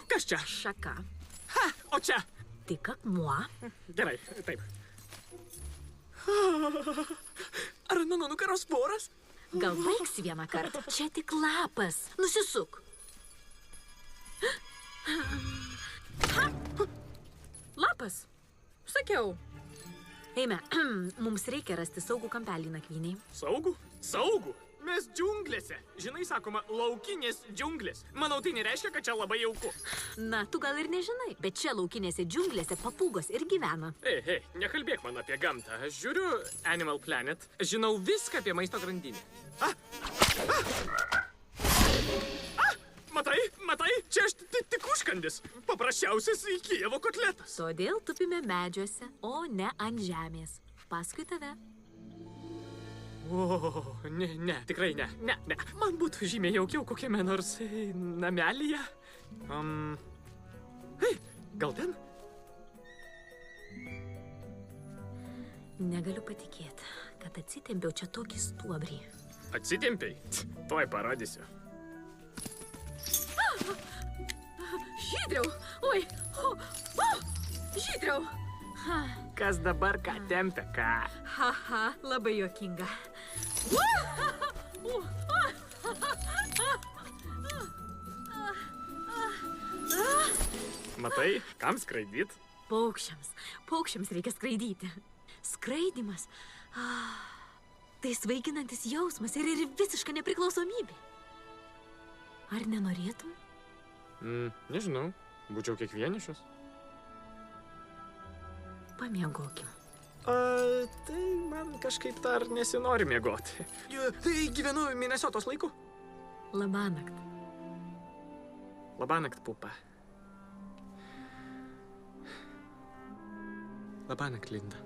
Kas čia? Šaka. Ha, o čia? Tik akmuo. Gerai, taip. Ar mano nugaros voras? Gal baigsi vieną kartą? Čia tik lapas. Nusisuk. Lapas. Sakiau. Eime, mums reikia rasti saugų kampelį nakvyniai. Saugų? Saugų? Mes džiunglėse. Žinai, sakoma, laukinės džiunglės. Manau, tai nereiškia, kad čia labai jauku. Na, tu gal ir nežinai, bet čia laukinėse džiunglėse papūgos ir gyvena. Ei, nekalbėk man apie gamtą. Aš žiūriu Animal Planet. Žinau viską apie maisto grandinę. Matai, čia aš tik užkandis. Paprasčiausias Kijevo kotletas. Todėl tupime medžiuose, o ne ant žemės. Paskui tave. O, ne, tikrai ne. Man būtų žymiai jaukiau kokiame nors namelyje. Gal ten? Negaliu patikėti, kad atsitempiau čia tokį stuobrį. Atsitempiai? Tuoj parodysiu. Žydriau! Oi! Žydriau! Kas dabar ką tempia, ką? Haha, labai juokinga. Matai, kam skraidyt? Paukščiams reikia skraidyti. Skraidymas. Tai svaiginantis jausmas ir visiška nepriklausomybė. Ar nenorėtum? Nežinau, būčiau kiek vienišas. Pamiegokim. Tai man kažkaip dar nesinori miegoti. Tai gyvenu Minesotos laiku. Labanakt. Labanakt, pupa. Labanakt, Linda.